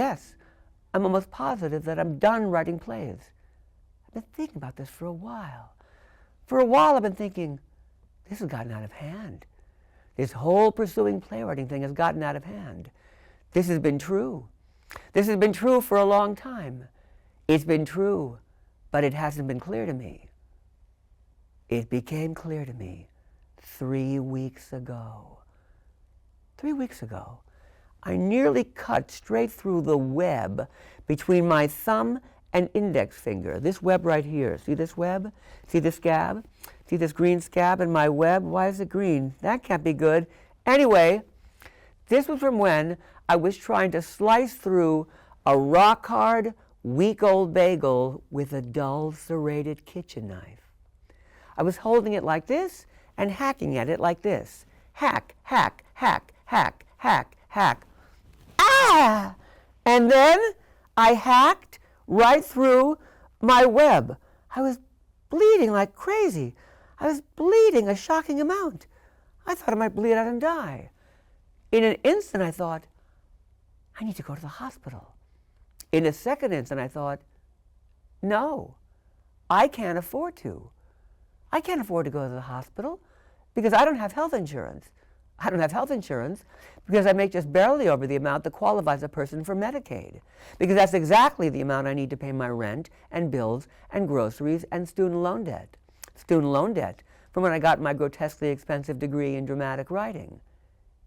yes, I'm almost positive that I'm done writing plays. I've been thinking about this for a while. For a while I've been thinking, this has gotten out of hand. This whole pursuing playwriting thing has gotten out of hand. This has been true. This has been true for a long time. It's been true, but it hasn't been clear to me. It became clear to me 3 weeks ago. 3 weeks ago, I nearly cut straight through the web between my thumb and index finger. This web right here. See this web? See this scab? See this green scab in my web? Why is it green? That can't be good. Anyway, this was from when I was trying to slice through a rock-hard, week-old bagel with a dull, serrated kitchen knife. I was holding it like this and hacking at it like this. Hack, hack, hack, hack, hack, hack. Ah! And then I hacked right through my web. I was bleeding like crazy. I was bleeding a shocking amount. I thought I might bleed out and die. In an instant, I thought, I need to go to the hospital. In a second instant, I thought, no, I can't afford to. I can't afford to go to the hospital because I don't have health insurance. I don't have health insurance because I make just barely over the amount that qualifies a person for Medicaid, because that's exactly the amount I need to pay my rent and bills and groceries and student loan debt. Student loan debt from when I got my grotesquely expensive degree in dramatic writing.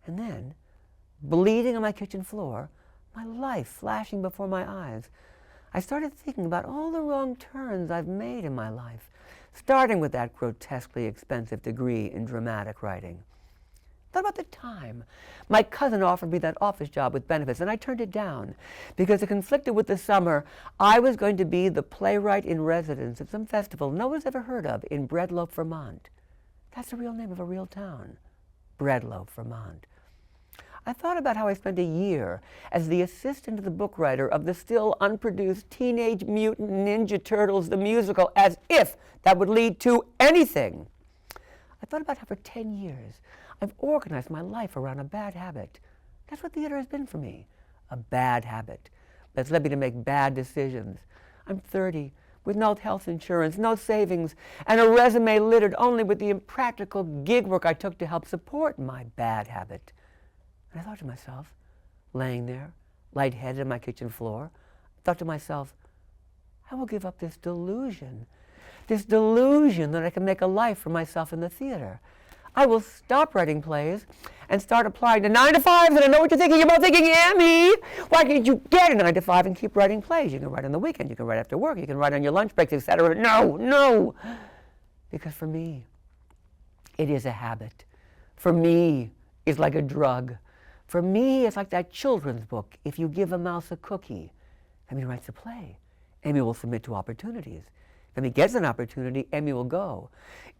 And then, bleeding on my kitchen floor, my life flashing before my eyes, I started thinking about all the wrong turns I've made in my life, starting with that grotesquely expensive degree in dramatic writing. Thought about the time my cousin offered me that office job with benefits, and I turned it down because it conflicted with the summer I was going to be the playwright in residence at some festival no one's ever heard of in Breadloaf, Vermont. That's the real name of a real town, Breadloaf, Vermont. I thought about how I spent a year as the assistant to the book writer of the still unproduced Teenage Mutant Ninja Turtles, the musical, as if that would lead to anything. I thought about how for 10 years I've organized my life around a bad habit. That's what theater has been for me, a bad habit that's led me to make bad decisions. I'm 30, with no health insurance, no savings, and a resume littered only with the impractical gig work I took to help support my bad habit. And I thought to myself, laying there, lightheaded on my kitchen floor, I thought to myself, I will give up this delusion that I can make a life for myself in the theater. I will stop writing plays and start applying to 9-to-5s, and I know what you're thinking. You're both thinking, Emmy, why can't you get a 9-to-5 and keep writing plays? You can write on the weekend, you can write after work, you can write on your lunch breaks, etc. No. Because for me, it is a habit. For me, it's like a drug. For me, it's like that children's book. If you give a mouse a cookie, Emmy writes a play. Emmy will submit to opportunities. If Emmy gets an opportunity, Emmy will go.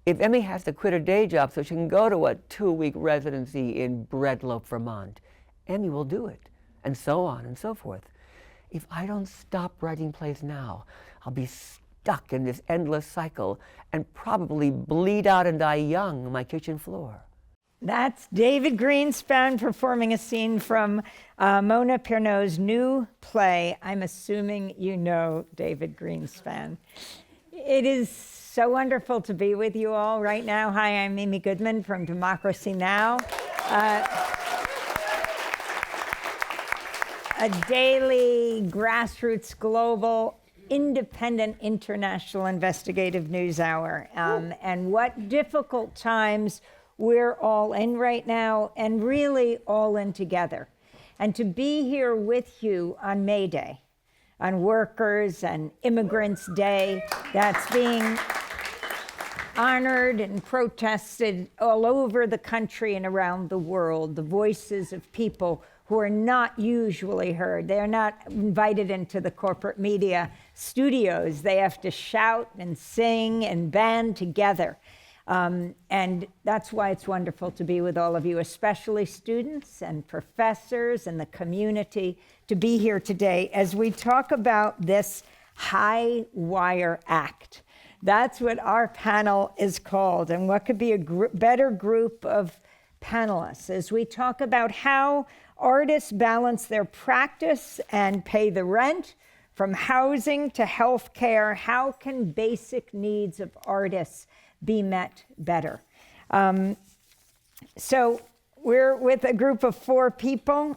If Emmy has to quit her day job so she can go to a 2-week residency in Breadloaf, Vermont, Emmy will do it, and so on and so forth. If I don't stop writing plays now, I'll be stuck in this endless cycle and probably bleed out and die young on my kitchen floor. That's David Greenspan performing a scene from Mona Pirnot's new play. I'm assuming you know David Greenspan. It is so wonderful to be with you all right now. Hi, I'm Amy Goodman from Democracy Now! A daily, grassroots, global, independent, international investigative news hour. And what difficult times we're all in right now, and really all in together. And to be here with you on May Day, on Workers' and Immigrants' Day, that's being honored and protested all over the country and around the world, the voices of people who are not usually heard. They are not invited into the corporate media studios. They have to shout and sing and band together. And that's why it's wonderful to be with all of you, especially students and professors and the community, to be here today as we talk about this Highwire Act. That's what our panel is called, and what could be a better group of panelists as we talk about how artists balance their practice and pay the rent. From housing to healthcare, how can basic needs of artists be met better? So we're with a group of 4 people.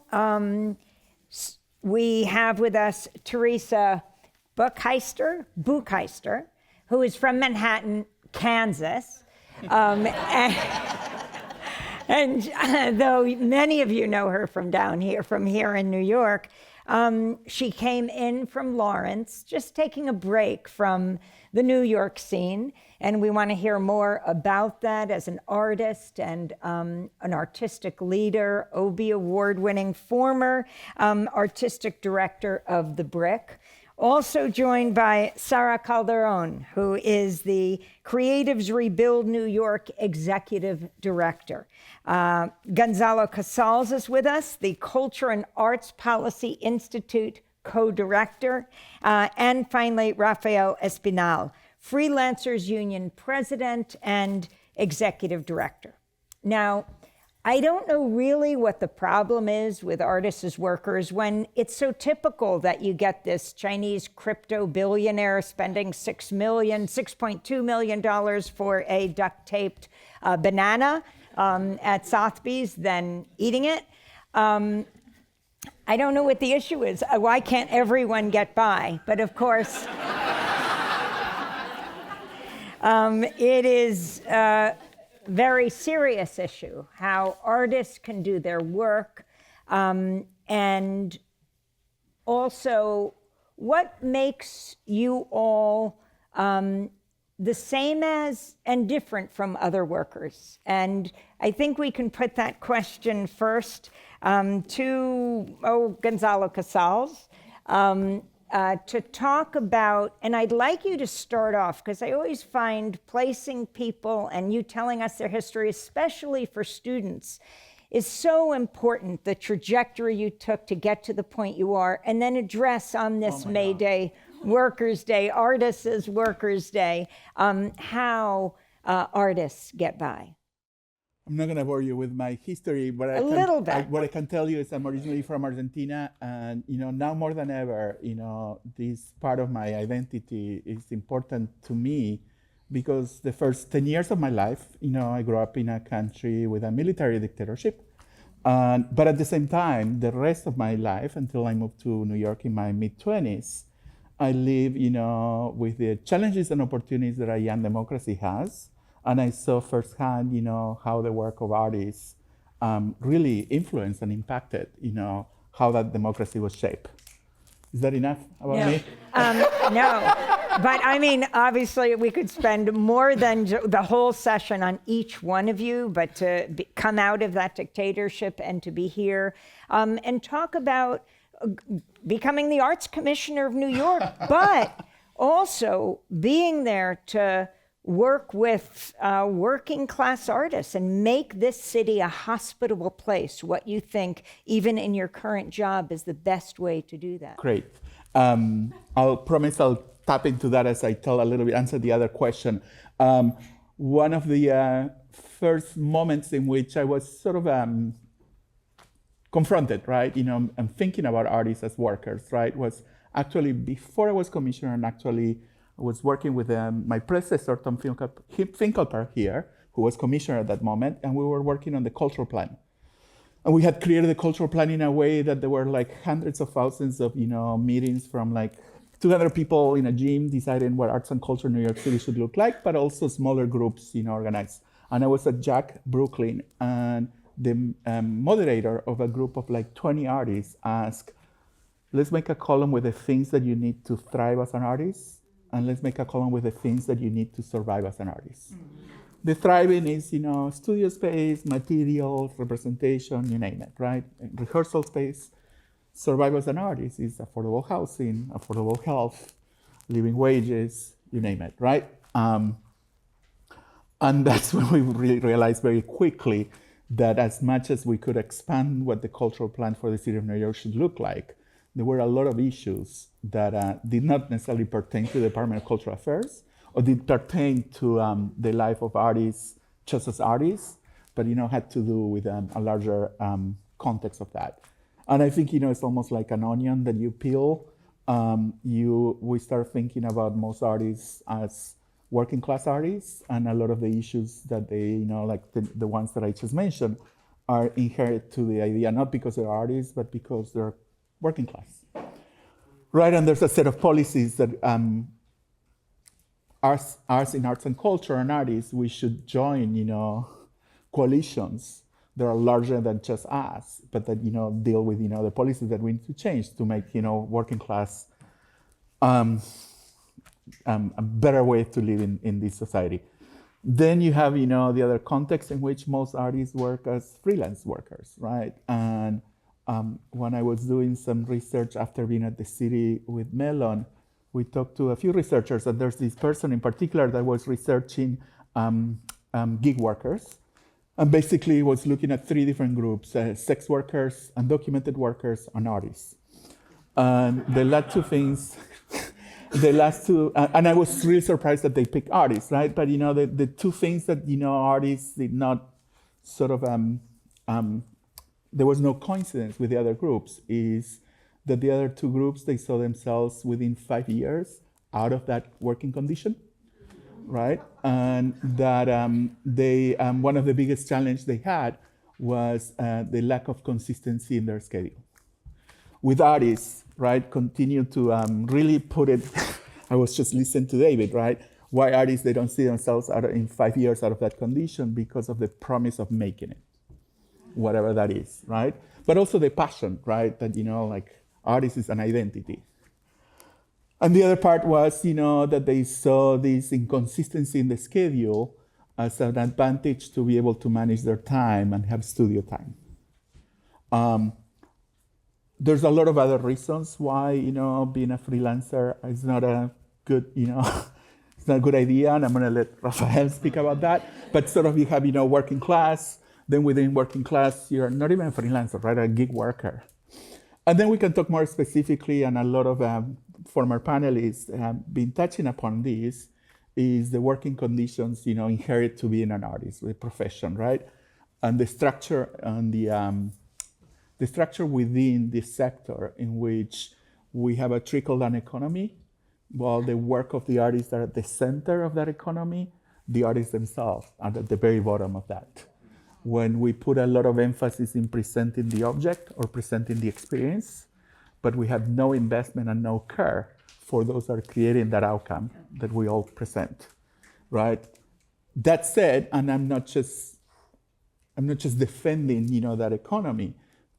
We have with us Theresa Buchheister, who is from Manhattan, Kansas. And though many of you know her from here in New York, she came in from Lawrence, just taking a break from the New York scene. And we want to hear more about that as an artist and an artistic leader, Obie award-winning former artistic director of The Brick. Also joined by Sarah Calderón, who is the Creatives Rebuild New York Executive Director. Gonzalo Casals is with us, the Culture and Arts Policy Institute co-director. And finally, Rafael Espinal, Freelancers Union President and Executive Director. Now, I don't know really what the problem is with artists as workers when it's so typical that you get this Chinese crypto billionaire spending $6.2 million for a duct-taped banana at Sotheby's, then eating it. I don't know what the issue is. Why can't everyone get by? But of course, it is very serious issue, how artists can do their work, and also what makes you all the same as and different from other workers. And I think we can put that question first to Gonzalo Casals. To talk about, and I'd like you to start off, because I always find placing people and you telling us their history, especially for students, is so important, the trajectory you took to get to the point you are, and then address on this May Day, Workers' Day, Artists as Workers' Day, how artists get by. I'm not going to bore you with my history, but what I can tell you is I'm originally from Argentina, and now more than ever, this part of my identity is important to me because the first 10 years of my life, I grew up in a country with a military dictatorship, but at the same time, the rest of my life until I moved to New York in my mid-20s, I live, with the challenges and opportunities that a young democracy has. And I saw firsthand, how the work of artists really influenced and impacted, how that democracy was shaped. Is that enough about me? No, but I mean, obviously we could spend more than the whole session on each one of you, but to come out of that dictatorship and to be here and talk about becoming the Arts Commissioner of New York, but also being there to work with working class artists and make this city a hospitable place, what you think, even in your current job, is the best way to do that. Great. I'll promise I'll tap into that as I answer the other question. One of the first moments in which I was sort of confronted, right, and thinking about artists as workers, right, was actually before I was commissioner, and actually I was working with my predecessor, Tom Finkelper here, who was commissioner at that moment, and we were working on the cultural plan. And we had created the cultural plan in a way that there were like hundreds of thousands of meetings from like 200 people in a gym deciding what arts and culture in New York City should look like, but also smaller groups organized. And I was at Jack, Brooklyn, and the moderator of a group of like 20 artists asked, let's make a column with the things that you need to thrive as an artist, and let's make a column with the things that you need to survive as an artist. Mm-hmm. The thriving is, studio space, materials, representation, you name it, right? And rehearsal space. Survive as an artist is affordable housing, affordable health, living wages, you name it, right? And that's when we really realized very quickly that as much as we could expand what the cultural plan for the city of New York should look like, there were a lot of issues that did not necessarily pertain to the Department of Cultural Affairs or did pertain to the life of artists just as artists, but had to do with a larger context of that. And I think, it's almost like an onion that you peel. We start thinking about most artists as working class artists, and a lot of the issues that they, like the ones that I just mentioned, are inherent to the idea, not because they're artists, but because they're working class. Right, and there's a set of policies that us in arts and culture and artists, we should join, coalitions that are larger than just us, but that, deal with, the policies that we need to change to make, working class a better way to live in this society. Then you have, the other context in which most artists work as freelance workers, right? And when I was doing some research after being at the city with Mellon, we talked to a few researchers, and there's this person in particular that was researching gig workers, and basically was looking at 3 different groups: sex workers, undocumented workers, and artists. And the last two things, and I was really surprised that they picked artists, right? But the 2 things that artists did not sort of there was no coincidence with the other groups, is that the other 2 groups, they saw themselves within 5 years out of that working condition, right? And that one of the biggest challenges they had was the lack of consistency in their schedule. With artists, right, continue to really put it, I was just listening to David, right? Why artists, they don't see themselves in 5 years out of that condition? Because of the promise of making it, whatever that is, right? But also the passion, right? That, like artist is an identity. And the other part was, that they saw this inconsistency in the schedule as an advantage to be able to manage their time and have studio time. There's a lot of other reasons why, being a freelancer is not a good, it's not a good idea, and I'm going to let Rafael speak about that. But sort of you have, working class, then within working class, you're not even a freelancer, right? A gig worker. And then we can talk more specifically, and a lot of former panelists have been touching upon this, is the working conditions, inherent to being an artist, the profession, right? And the structure and the structure within this sector in which we have a trickle-down economy, while the work of the artists are at the center of that economy, the artists themselves are at the very bottom of that. When we put a lot of emphasis in presenting the object or presenting the experience, but we have no investment and no care for those that are creating that outcome that we all present, right? That said, and I'm not just defending, that economy,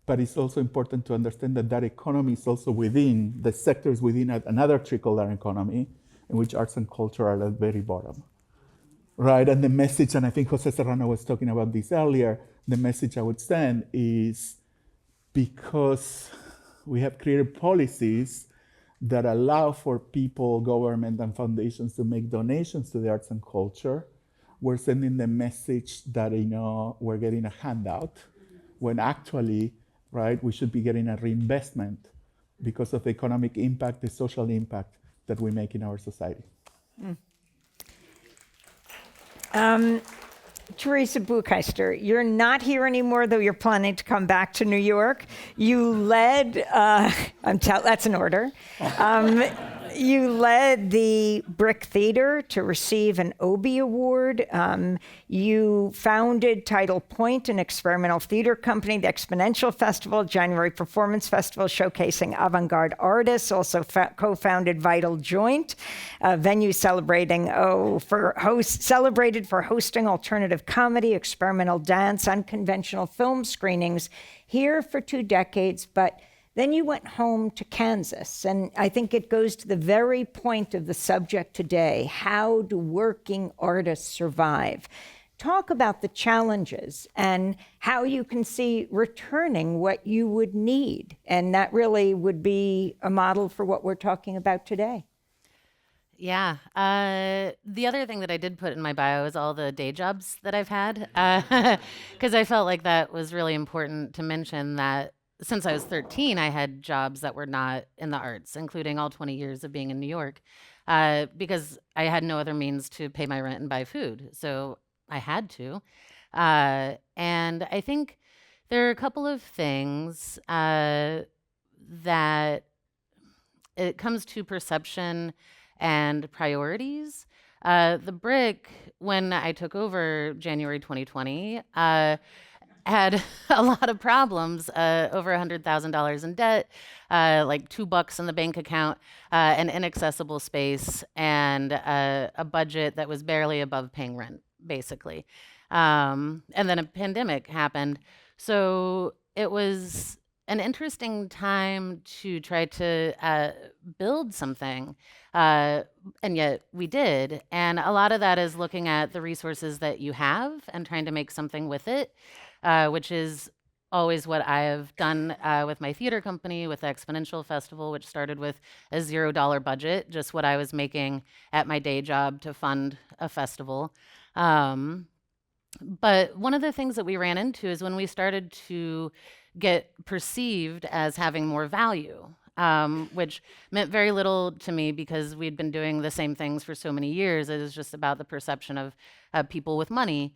but it's also important to understand that that economy is also within, the sectors within another trickle-down economy in which arts and culture are at the very bottom, right? And the message, and I think Jose Serrano was talking about this earlier, the message I would send is, because we have created policies that allow for people, government, and foundations to make donations to the arts and culture, we're sending the message that, we're getting a handout, when actually, right, we should be getting a reinvestment because of the economic impact, the social impact that we make in our society. Theresa Buchheister, you're not here anymore, though you're planning to come back to New York. You led, that's an order. You led the Brick Theater to receive an Obie Award. You founded Tidal Point, an experimental theater company, the Exponential Festival, January Performance Festival, showcasing avant-garde artists. Also co-founded Vital Joint, a venue celebrated for hosting alternative comedy, experimental dance, unconventional film screenings. Here for 2 decades, but then you went home to Kansas, and I think it goes to the very point of the subject today. How do working artists survive? Talk about the challenges and how you can see returning what you would need. And that really would be a model for what we're talking about today. Yeah. The other thing that I did put in my bio is all the day jobs that I've had, because I felt like that was really important to mention that since I was 13, I had jobs that were not in the arts, including all 20 years of being in New York, because I had no other means to pay my rent and buy food. So I had to. And I think There are a couple of things that it comes to perception and priorities. The Brick, when I took over January 2020, had a lot of problems, over $100,000 in debt, like $2 in the bank account, an inaccessible space, and a budget that was barely above paying rent, basically. And then a pandemic happened. So it was an interesting time to try to build something, and yet we did. And a lot of that is looking at the resources that you have and trying to make something with it, which is always what I have done with my theater company, with the Exponential Festival, which started with a $0 budget, just what I was making at my day job to fund a festival. But one of the things that we ran into is when we started to get perceived as having more value, which meant very little to me because we'd been doing the same things for so many years. It was just about the perception of people with money.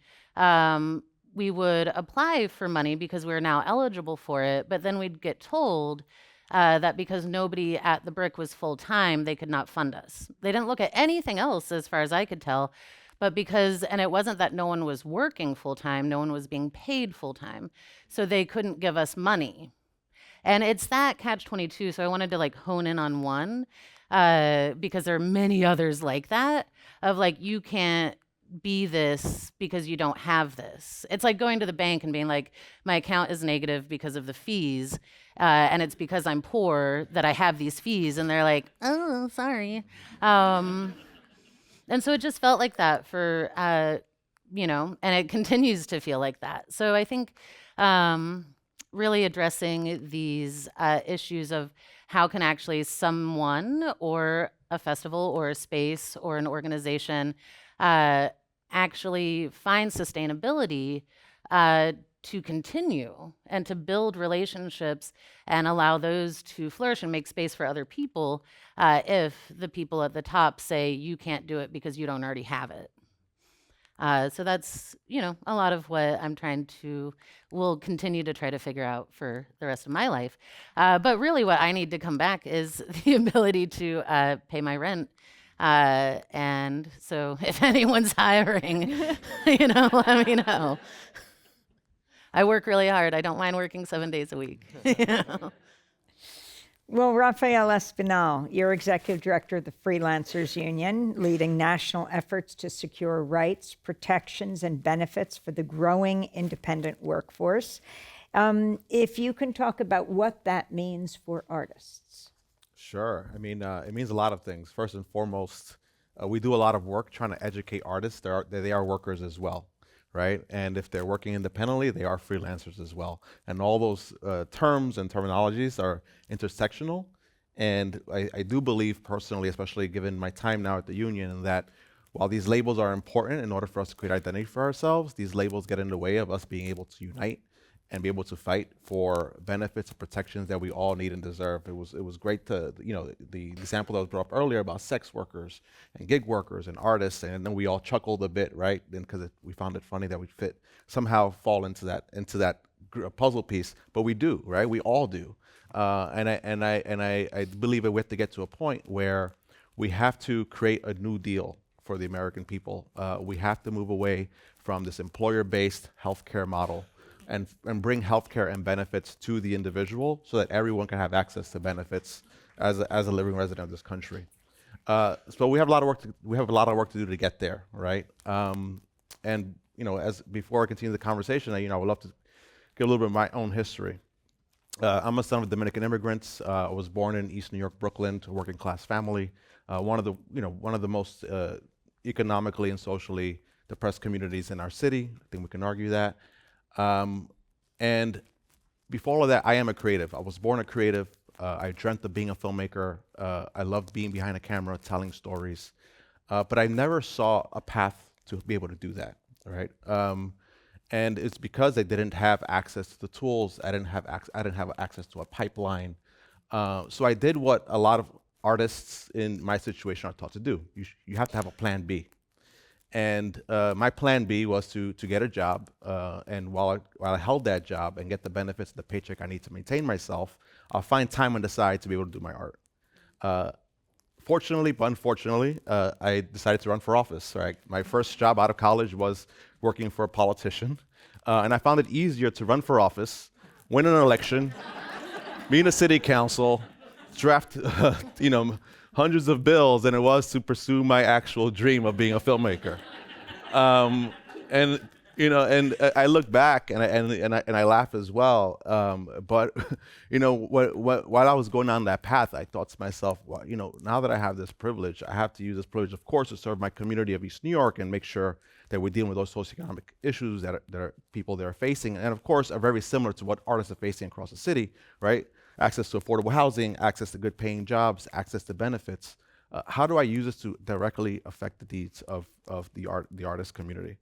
We would apply for money because we were now eligible for it, but then we'd get told that because nobody at the Brick was full-time, they could not fund us. They didn't look at anything else as far as I could tell, but because, and it wasn't that no one was working full-time, no one was being paid full-time, so they couldn't give us money. And it's that catch-22, so I wanted to like hone in on one, because there are many others like that, of like, you can't be this because you don't have this. It's like going to the bank and being like, my account is negative because of the fees, and it's because I'm poor that I have these fees, and they're like, oh, sorry. And so it just felt like that for, and it continues to feel like that. So I think really addressing these issues of how can actually someone or a festival or a space or an organization actually find sustainability to continue and to build relationships and allow those to flourish and make space for other people if the people at the top say you can't do it because you don't already have it. So that's, a lot of what I'm will continue to try to figure out for the rest of my life. But really what I need to come back is the ability to pay my rent. And so if anyone's hiring, let me know. I work really hard. I don't mind working 7 days a week. Well, Rafael Espinal, you're executive director of the Freelancers Union, leading national efforts to secure rights, protections, and benefits for the growing independent workforce. If you can talk about what that means for artists. Sure. I mean, it means a lot of things. First and foremost, we do a lot of work trying to educate artists. They are workers as well. Right? And if they're working independently, they are freelancers as well. And all those terms and terminologies are intersectional. And I do believe personally, especially given my time now at the union, that while these labels are important in order for us to create identity for ourselves, these labels get in the way of us being able to unite and be able to fight for benefits and protections that we all need and deserve. It was great to, the example that was brought up earlier about sex workers and gig workers and artists, and then we all chuckled a bit, right? Then because we found it funny that we somehow fall into that puzzle piece, but we do, right? We all do, and I believe that we have to get to a point where we have to create a new deal for the American people. We have to move away from this employer-based healthcare model and bring healthcare and benefits to the individual so that everyone can have access to benefits as a living resident of this country. So we have a lot of work to do to get there, right? And as before I continue the conversation, I would love to give a little bit of my own history. I'm a son of Dominican immigrants. I was born in East New York, Brooklyn, to a working class family. One of the most economically and socially depressed communities in our city. I think we can argue that. And before all of that, I am a creative. I was born a creative. I dreamt of being a filmmaker. I loved being behind a camera, telling stories. But I never saw a path to be able to do that, right? And it's because I didn't have access to the tools. I didn't have access to a pipeline. So I did what a lot of artists in my situation are taught to do. You have to have a plan B. And my plan B was to get a job, and while I held that job and get the benefits of the paycheck I need to maintain myself, I'll find time on the side to be able to do my art. Fortunately, but unfortunately, I decided to run for office. Right? My first job out of college was working for a politician, and I found it easier to run for office, win an election, be in a city council, draft, hundreds of bills than it was to pursue my actual dream of being a filmmaker. And I look back and I laugh as well. But while I was going down that path, I thought to myself, well, now that I have this privilege, I have to use this privilege, of course, to serve my community of East New York and make sure that we're dealing with those socioeconomic issues that are people that are facing, and of course are very similar to what artists are facing across the city, right? Access to affordable housing, access to good paying jobs, access to benefits. How do I use this to directly affect the needs of the artist community?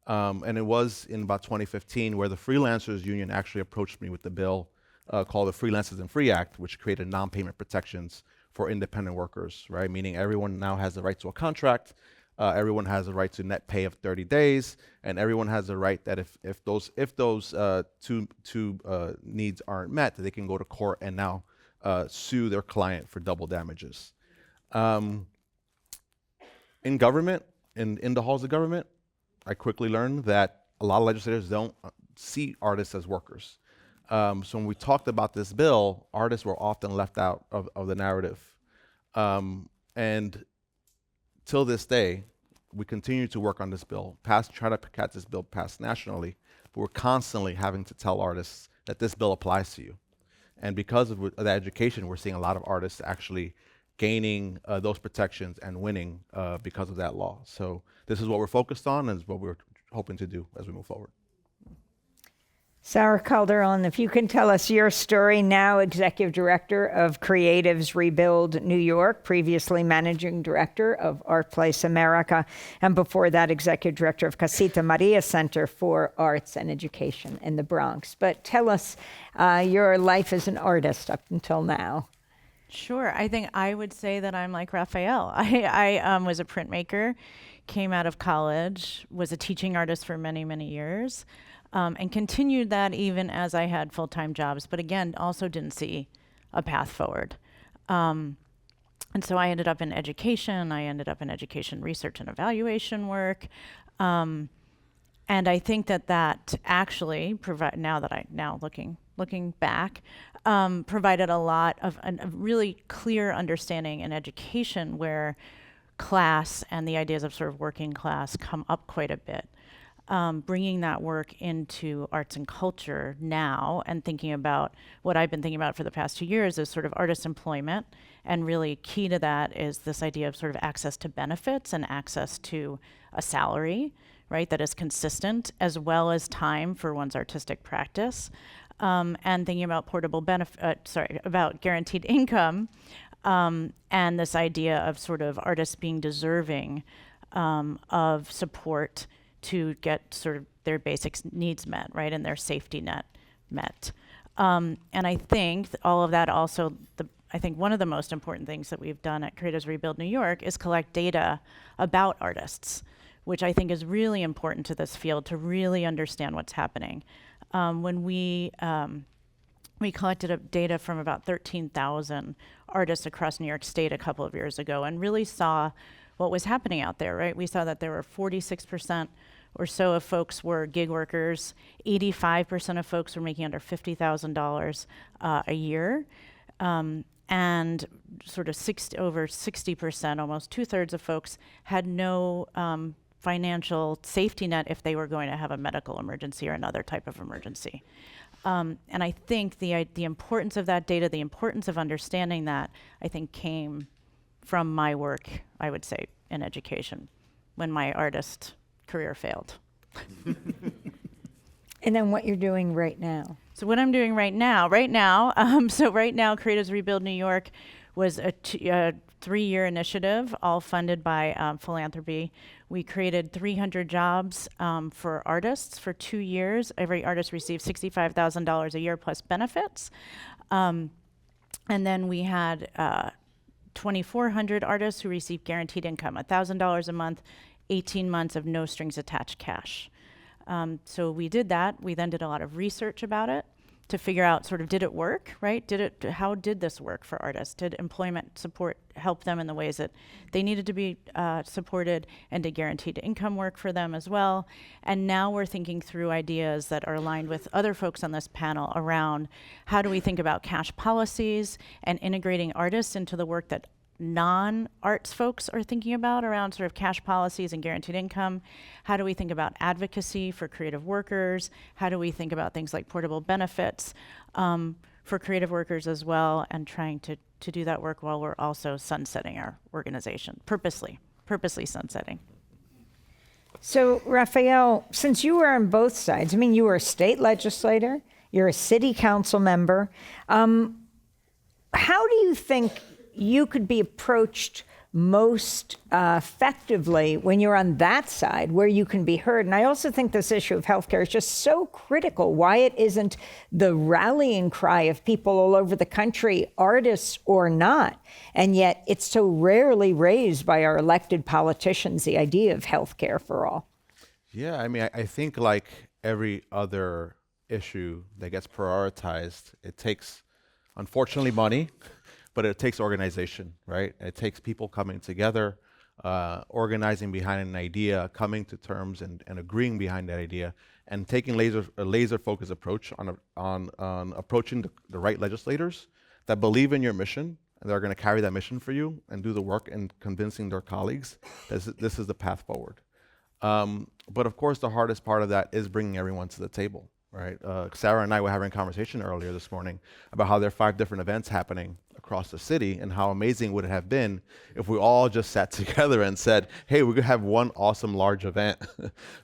And it was in about 2015 where the Freelancers Union actually approached me with the bill called the Freelancers and Free Act, which created non-payment protections for independent workers, right? Meaning everyone now has the right to a contract, everyone has a right to net pay of 30 days, and everyone has the right that if those two needs aren't met, that they can go to court and now sue their client for double damages. In government, in the halls of government, I quickly learned that a lot of legislators don't see artists as workers. So when we talked about this bill, artists were often left out of the narrative. And till this day, we continue to work on this bill, try to get this bill passed nationally, but we're constantly having to tell artists that this bill applies to you. And because of the education, we're seeing a lot of artists actually gaining those protections and winning because of that law. So this is what we're focused on and is what we're hoping to do as we move forward. Sarah Calderón, if you can tell us your story, now Executive Director of Creatives Rebuild New York, previously Managing Director of Art Place America, and before that, Executive Director of Casita Maria Center for Arts and Education in the Bronx. But tell us your life as an artist up until now. Sure. I think I would say that I'm like Rafael. I was a printmaker, came out of college, was a teaching artist for many, many years, and continued that even as I had full-time jobs, but again, also didn't see a path forward. And so I ended up in education. I ended up in education research and evaluation work. And I think that actually now looking back, provided a lot of a really clear understanding in education where class and the ideas of sort of working class come up quite a bit. Bringing that work into arts and culture now and thinking about what I've been thinking about for the past 2 years is sort of artist employment. And really key to that is this idea of sort of access to benefits and access to a salary, right, that is consistent, as well as time for one's artistic practice. And thinking about about guaranteed income, and this idea of sort of artists being deserving of support to get sort of their basic needs met, right, and their safety net met. And I think all of that also, I think one of the most important things that we've done at Creatives Rebuild New York is collect data about artists, which I think is really important to this field to really understand what's happening. When we collected data from about 13,000 artists across New York State a couple of years ago and really saw what was happening out there, right? We saw that there were 46% or so of folks were gig workers, 85% of folks were making under $50,000 a year, and sort of over 60%, almost 2/3 of folks had no financial safety net if they were going to have a medical emergency or another type of emergency. And I think the importance of that data, the importance of understanding that, I think came from my work, I would say, in education, when my artist career failed. And then what you're doing right now. So what I'm doing right now, Creatives Rebuild New York was a 3-year initiative, all funded by Philanthropy. We created 300 jobs for artists for 2 years. Every artist received $65,000 a year plus benefits. And then we had 2,400 artists who received guaranteed income, $1,000 a month 18 months of no strings attached cash. So we did that. We then did a lot of research about it to figure out sort of, did it work, right? How did this work for artists? Did employment support help them in the ways that they needed to be supported, and did guaranteed income work for them as well? And now we're thinking through ideas that are aligned with other folks on this panel around how do we think about cash policies and integrating artists into the work that non-arts folks are thinking about around sort of cash policies and guaranteed income. How do we think about advocacy for creative workers? How do we think about things like portable benefits for creative workers as well, and trying to do that work while we're also sunsetting our organization, purposely sunsetting. So, Rafael, since you were on both sides, I mean, you were a state legislator, you're a city council member, how do you think you could be approached most effectively when you're on that side where you can be heard? And I also think this issue of healthcare is just so critical, why it isn't the rallying cry of people all over the country, artists or not. And yet it's so rarely raised by our elected politicians, the idea of healthcare for all. Yeah, I mean, I think like every other issue that gets prioritized, it takes, unfortunately, money, but it takes organization, right? It takes people coming together, organizing behind an idea, coming to terms and agreeing behind that idea, and taking a laser-focused approach on approaching the right legislators that believe in your mission, and they're going to carry that mission for you and do the work in convincing their colleagues that this is the path forward. But of course, the hardest part of that is bringing everyone to the table, right? Sarah and I were having a conversation earlier this morning about how there are 5 different events happening across the city, and how amazing would it have been if we all just sat together and said, hey, we could have one awesome large event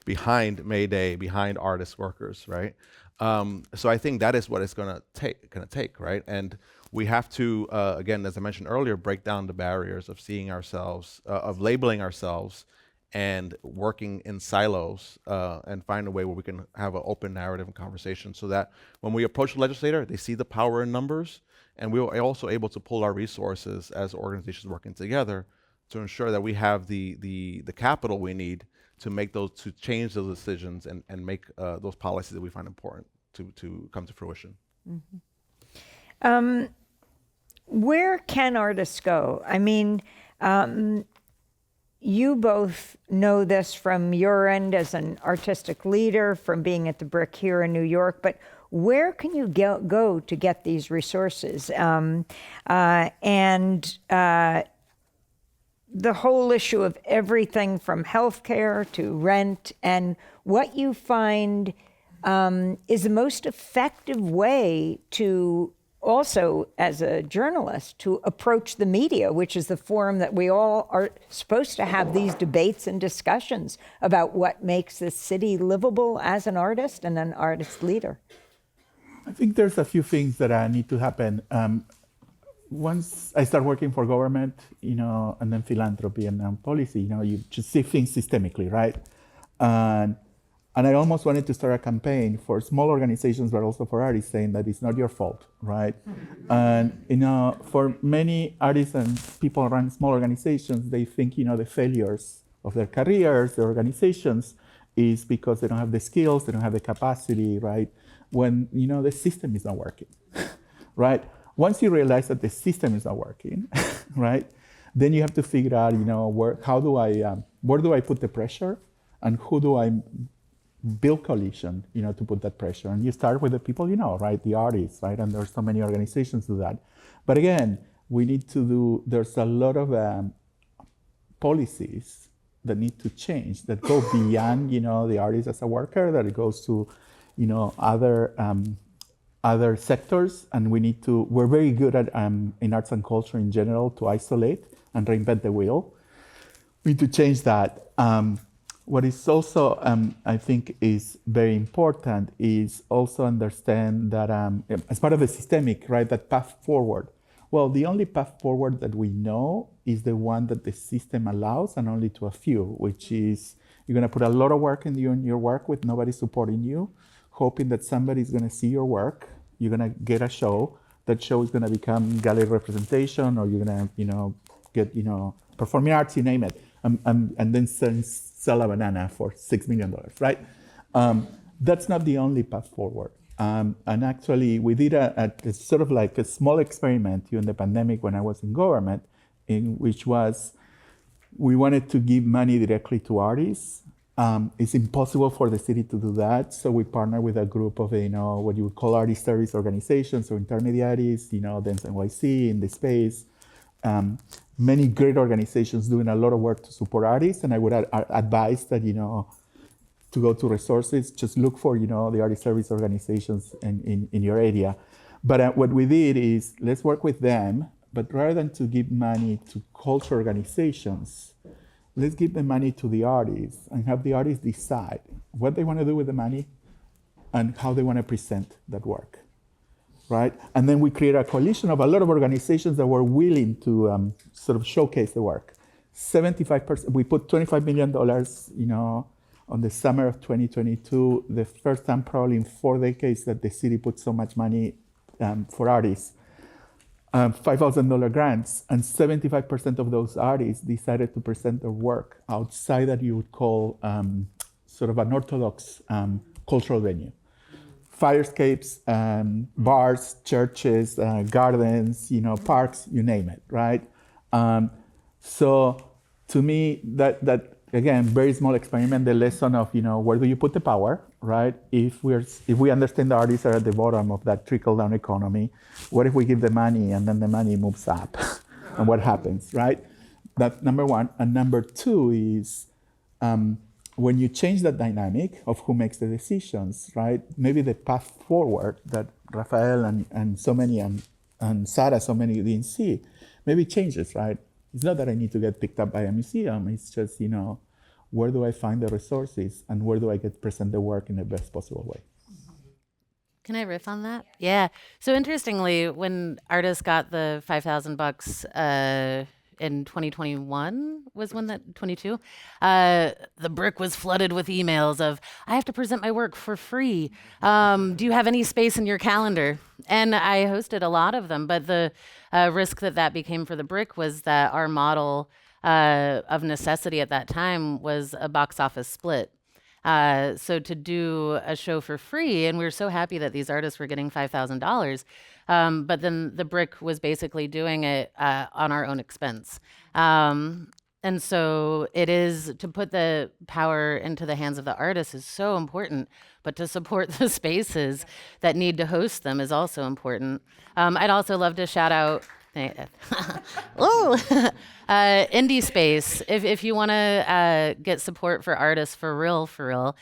behind May Day, behind artist workers, right? So I think that is what it's gonna take, right? And we have to, again, as I mentioned earlier, break down the barriers of seeing ourselves, of labeling ourselves, and working in silos, and find a way where we can have an open narrative and conversation, so that when we approach the legislator, they see the power in numbers, and we're also able to pull our resources as organizations working together to ensure that we have the capital we need to change those decisions and make those policies that we find important to come to fruition. Mm-hmm. Where can artists go? I mean, you both know this from your end as an artistic leader, from being at the Brick here in New York, but where can you go to get these resources? And the whole issue of everything from healthcare to rent, and what you find is the most effective way to also, as a journalist, to approach the media, which is the forum that we all are supposed to have these debates and discussions about what makes this city livable as an artist and an artist leader. I think there's a few things that need to happen. Once I start working for government, and then philanthropy and then policy, you just see things systemically, right? And I almost wanted to start a campaign for small organizations, but also for artists, saying that it's not your fault, right? And for many artists and people run small organizations, they think the failures of their careers, their organizations, is because they don't have the skills, they don't have the capacity, right? When the system is not working, right? Once you realize that the system is not working, right, then you have to figure out, where do I put the pressure, and who do I build coalition, to put that pressure. And you start with the people right, the artists, right, and there's so many organizations do that. But again, there's a lot of policies that need to change, that go beyond, the artist as a worker, that it goes to, other sectors, and we're very good at, in arts and culture in general, to isolate and reinvent the wheel. We need to change that. What is also, I think, is very important is also understand that as part of the systemic, right, that path forward. Well, the only path forward that we know is the one that the system allows, and only to a few, which is you're going to put a lot of work in your work with nobody supporting you, hoping that somebody's going to see your work. You're going to get a show. That show is going to become gallery representation, or you're going to, get, performing arts, you name it. and then sell a banana for $6 million, right? That's not the only path forward. And actually, we did a sort of like a small experiment during the pandemic when I was in government, in which was we wanted to give money directly to artists. It's impossible for the city to do that, so we partnered with a group of what you would call artist service organizations or intermediaries, Dance NYC in the space. Many great organizations doing a lot of work to support artists, and I would advise that to go to resources, just look for the artist service organizations in your area. But what we did is let's work with them, but rather than to give money to culture organizations, let's give the money to the artists and have the artists decide what they want to do with the money and how they want to present that work, right? And then we create a coalition of a lot of organizations that were willing to sort of showcase the work. 75%, we put $25 million, on the summer of 2022, the first time probably in 4 decades that the city put so much money for artists. $5,000 grants, and 75% of those artists decided to present their work outside that you would call sort of an orthodox cultural venue. Firescapes, bars, churches, gardens, parks, you name it, right? So to me, that again, very small experiment, the lesson of, where do you put the power, right? If we understand the artists are at the bottom of that trickle-down economy, what if we give the money and then the money moves up? And what happens, right? That's number one. And number two is when you change that dynamic of who makes the decisions, right? Maybe the path forward that Rafael and so many and Sarah so many didn't see, maybe changes, right? It's not that I need to get picked up by a museum. It's just, where do I find the resources and where do I get present the work in the best possible way? Can I riff on that? Yeah. So interestingly, when artists got the $5,000 in 2021 was when that 22, the brick was flooded with emails of, I have to present my work for free. Do you have any space in your calendar? And I hosted a lot of them, but the risk that became for the brick was that our model of necessity at that time was a box office split. So to do a show for free, and we were so happy that these artists were getting $5,000, but then the brick was basically doing it on our own expense. And so it is, to put the power into the hands of the artists is so important, but to support the spaces that need to host them is also important. I'd also love to shout out indie space. If you want to get support for artists for real,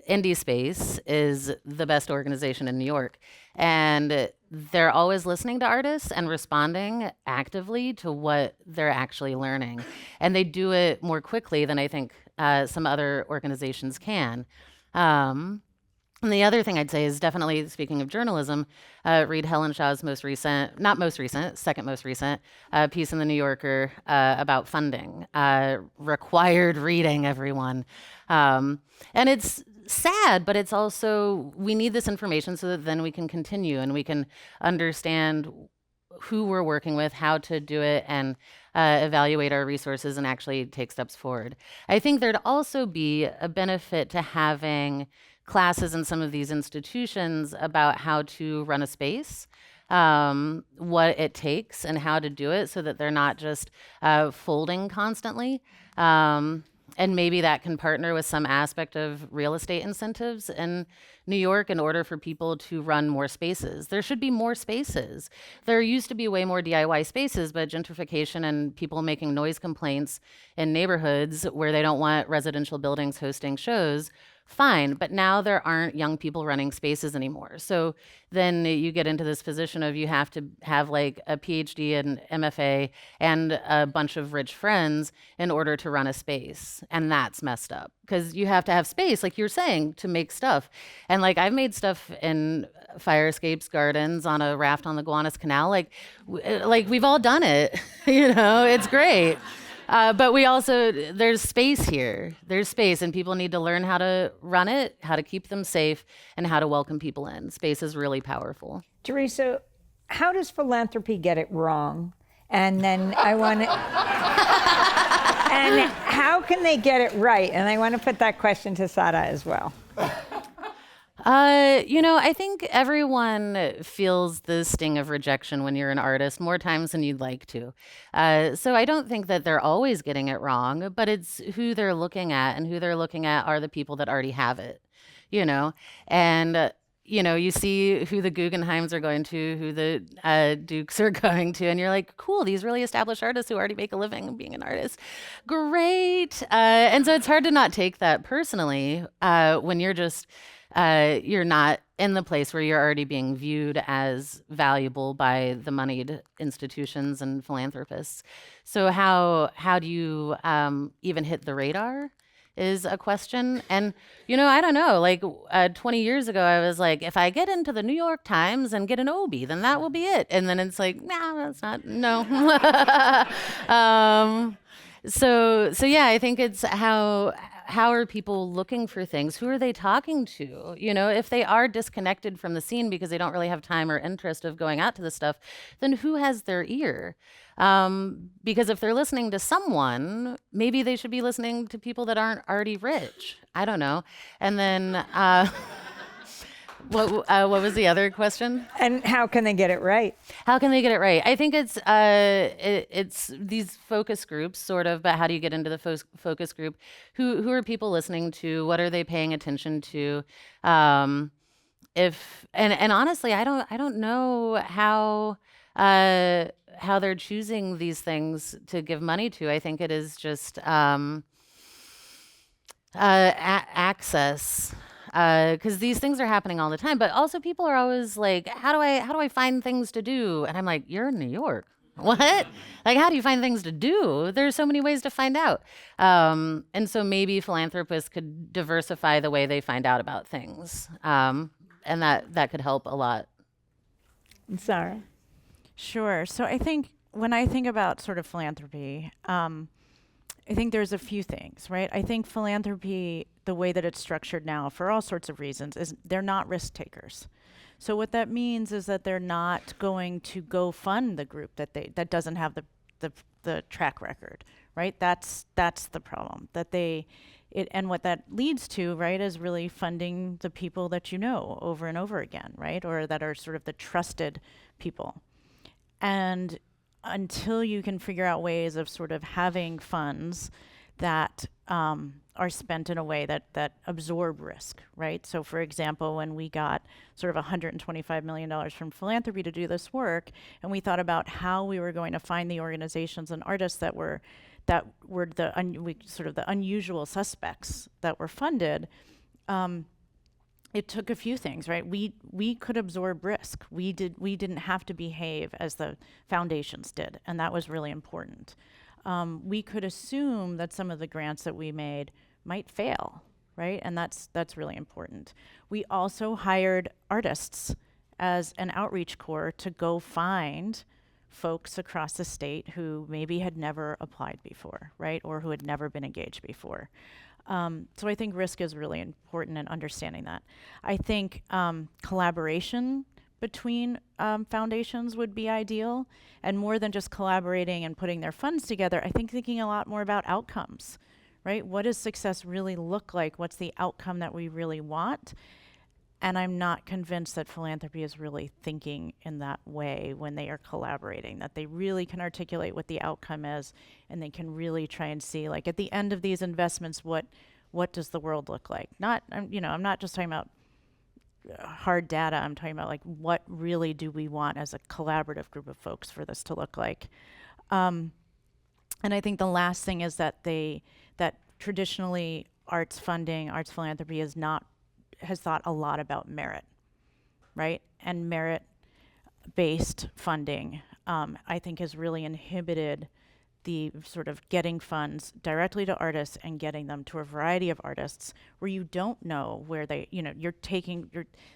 Indie Space is the best organization in New York. And they're always listening to artists and responding actively to what they're actually learning. And they do it more quickly than I think some other organizations can. And the other thing I'd say is definitely, speaking of journalism, read Helen Shaw's second most recent piece in The New Yorker about funding. Required reading, everyone. And it's sad, but it's also, we need this information so that then we can continue and we can understand who we're working with, how to do it, and evaluate our resources and actually take steps forward. I think there'd also be a benefit to having classes in some of these institutions about how to run a space, what it takes and how to do it so that they're not just folding constantly. And maybe that can partner with some aspect of real estate incentives in New York in order for people to run more spaces. There should be more spaces. There used to be way more DIY spaces, but gentrification and people making noise complaints in neighborhoods where they don't want residential buildings hosting shows, fine, but now there aren't young people running spaces anymore. So then you get into this position of you have to have like a PhD and MFA and a bunch of rich friends in order to run a space. And that's messed up because you have to have space, like you're saying, to make stuff. And like I've made stuff in fire escapes, gardens, on a raft on the Gowanus Canal. Like we've all done it, it's great. But we also, there's space here. There's space, and people need to learn how to run it, how to keep them safe, and how to welcome people in. Space is really powerful. Theresa, how does philanthropy get it wrong? And then I want to... And how can they get it right? And I want to put that question to Sada as well. I think everyone feels the sting of rejection when you're an artist more times than you'd like to. So I don't think that they're always getting it wrong, but it's who they're looking at, and who they're looking at are the people that already have it, and you see who the Guggenheims are going to, who the Dukes are going to, and you're like, cool, these really established artists who already make a living being an artist. Great. And so it's hard to not take that personally when you're just, you're not in the place where you're already being viewed as valuable by the moneyed institutions and philanthropists. So how do you even hit the radar? Is a question. And, I don't know, like 20 years ago, I was like, if I get into the New York Times and get an Obie, then that will be it. And then it's like, nah, that's not, no. So yeah, I think it's how are people looking for things? Who are they talking to? If they are disconnected from the scene because they don't really have time or interest of going out to this stuff, then who has their ear? Because if they're listening to someone, maybe they should be listening to people that aren't already rich. I don't know. And then what was the other question? And how can they get it right? How can they get it right? I think it's these focus groups, sort of. But how do you get into the focus group? Who are people listening to? What are they paying attention to? And honestly, I don't know how they're choosing these things to give money to. I think it is just access, because these things are happening all the time. But also, people are always like, "How do I find things to do?" And I'm like, "You're in New York. What? Like, how do you find things to do? There's so many ways to find out." And so maybe philanthropists could diversify the way they find out about things, and that could help a lot. Sarah? Sure. So I think when I think about sort of philanthropy, I think there's a few things, right? I think philanthropy, the way that it's structured now, for all sorts of reasons, is they're not risk takers. So what that means is that they're not going to go fund the group that doesn't have the track record, right? That's the problem. And what that leads to, right, is really funding the people that over and over again, right? Or that are sort of the trusted people. And until you can figure out ways of sort of having funds that are spent in a way that absorb risk, right? So for example, when we got sort of $125 million from Philanthropy to do this work, and we thought about how we were going to find the organizations and artists that were the unusual suspects that were funded, it took a few things, right? We could absorb risk. We didn't have to behave as the foundations did, and that was really important. We could assume that some of the grants that we made might fail, right? And that's really important. We also hired artists as an outreach corps to go find folks across the state who maybe had never applied before, right? Or who had never been engaged before. So I think risk is really important in understanding that. I think collaboration between foundations would be ideal, and more than just collaborating and putting their funds together, I think thinking a lot more about outcomes, right? What does success really look like? What's the outcome that we really want? And I'm not convinced that philanthropy is really thinking in that way when they are collaborating, that they really can articulate what the outcome is, and they can really try and see, like, at the end of these investments, what does the world look like? I'm not just talking about hard data. I'm talking about, like, what really do we want as a collaborative group of folks for this to look like? And I think the last thing is that traditionally arts philanthropy has thought a lot about merit, right? And merit-based funding, I think, has really inhibited the sort of getting funds directly to artists and getting them to a variety of artists where you don't know where you're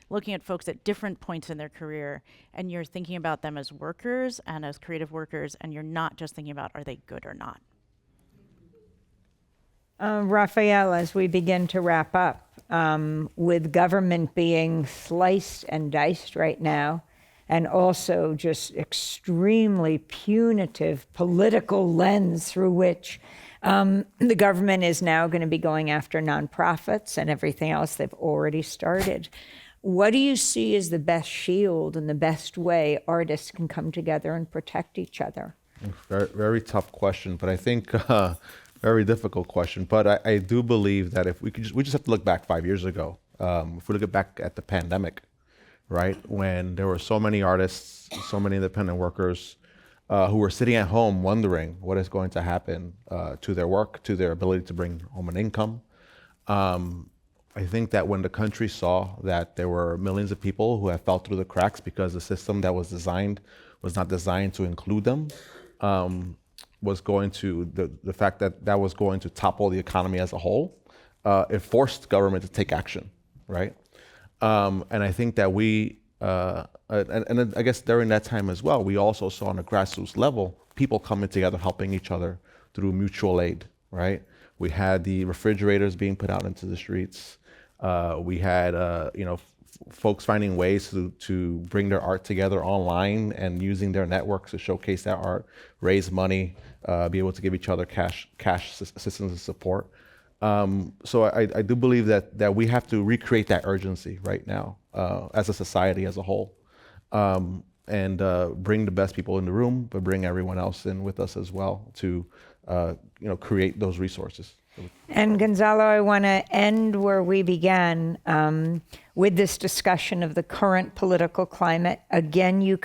looking at folks at different points in their career, and you're thinking about them as workers and as creative workers, and you're not just thinking about, are they good or not? Rafael, as we begin to wrap up, with government being sliced and diced right now, and also just extremely punitive political lens through which The government is now going to be going after nonprofits and everything else they've already started. What do you see as the best shield and the best way artists can come together and protect each other? Very, very tough question, but I think very difficult question. But I do believe that if we just have to look back 5 years ago. If we look back at the pandemic, right, when there were so many artists, so many independent workers who were sitting at home wondering what is going to happen to their work, to their ability to bring home an income. I think that when the country saw that there were millions of people who have fell through the cracks because the system that was designed was not designed to include them, was going to, the fact that that was going to topple the economy as a whole, it forced government to take action, right? And I think that we, and I guess during that time as well, we also saw on a grassroots level, people coming together, helping each other through mutual aid, right? We had the refrigerators being put out into the streets. We had, folks finding ways to bring their art together online and using their networks to showcase their art, raise money, be able to give each other cash assistance and support. So I do believe that we have to recreate that urgency right now as a society as a whole, and bring the best people in the room, but bring everyone else in with us as well to create those resources. And Gonzalo, I want to end where we began with this discussion of the current political climate. Again, you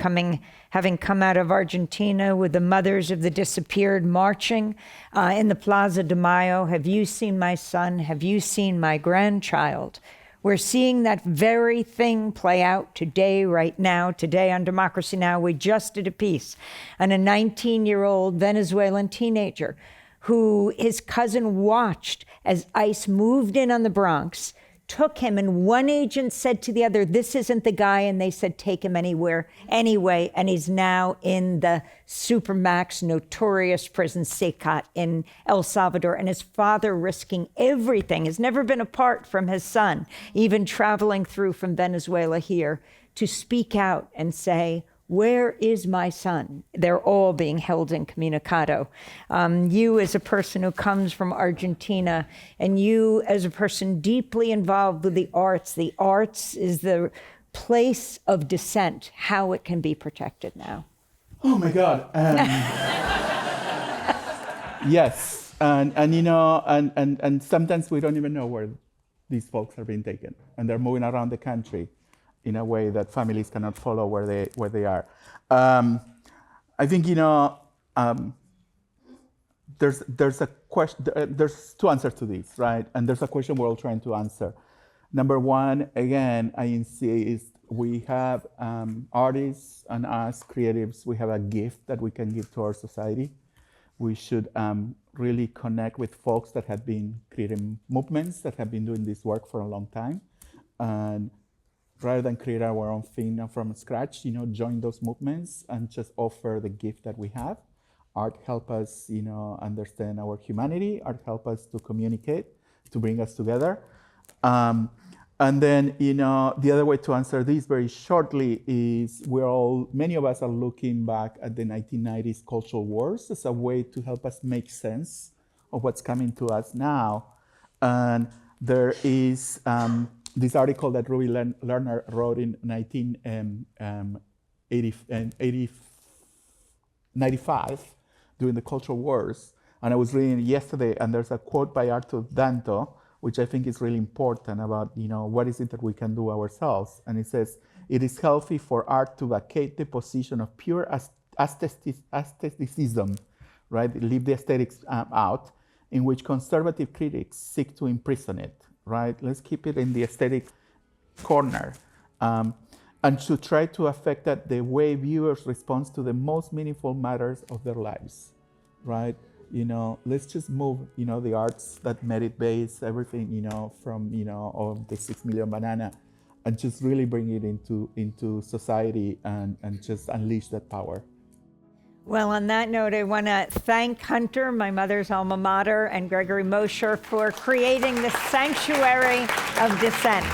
having come out of Argentina with the mothers of the disappeared marching in the Plaza de Mayo. Have you seen my son? Have you seen my grandchild? We're seeing that very thing play out today, right now. Today on Democracy Now! We just did a piece on a 19-year-old Venezuelan teenager who his cousin watched as ICE moved in on the Bronx, took him, and one agent said to the other, "This isn't the guy," and they said, "Take him anywhere, anyway," and he's now in the Supermax notorious prison, SECOT, in El Salvador, and his father risking everything, has never been apart from his son, even traveling through from Venezuela here, to speak out and say, "Where is my son?" They're all being held incommunicado. You as a person who comes from Argentina, and you as a person deeply involved with the arts is the place of dissent, how it can be protected now. Oh my God. Yes, and sometimes we don't even know where these folks are being taken, and they're moving around the country in a way that families cannot follow where they are. I think there's a question. There's two answers to this, right? And there's a question we're all trying to answer. Number one, again, I insist we have artists and us creatives. We have a gift that we can give to our society. We should really connect with folks that have been creating movements, that have been doing this work for a long time, and rather than create our own thing from scratch, join those movements and just offer the gift that we have. Art help us, understand our humanity. Art help us to communicate, to bring us together. And then, the other way to answer this very shortly is many of us are looking back at the 1990s cultural wars as a way to help us make sense of what's coming to us now. And there is this article that Ruby Lerner wrote in 1995 during the cultural wars, and I was reading it yesterday, and there's a quote by Arthur Danto, which I think is really important about, what is it that we can do ourselves. And it says, "It is healthy for art to vacate the position of pure aestheticism, right? Leave the aesthetics out, in which conservative critics seek to imprison it. Right? Let's keep it in the aesthetic corner, and to try to affect that the way viewers respond to the most meaningful matters of their lives, right? Let's just move, the arts that merit base, everything, from, of the 6 Million Banana, and just really bring it into society and just unleash that power." Well, on that note, I want to thank Hunter, my mother's alma mater, and Gregory Mosher for creating this sanctuary of dissent.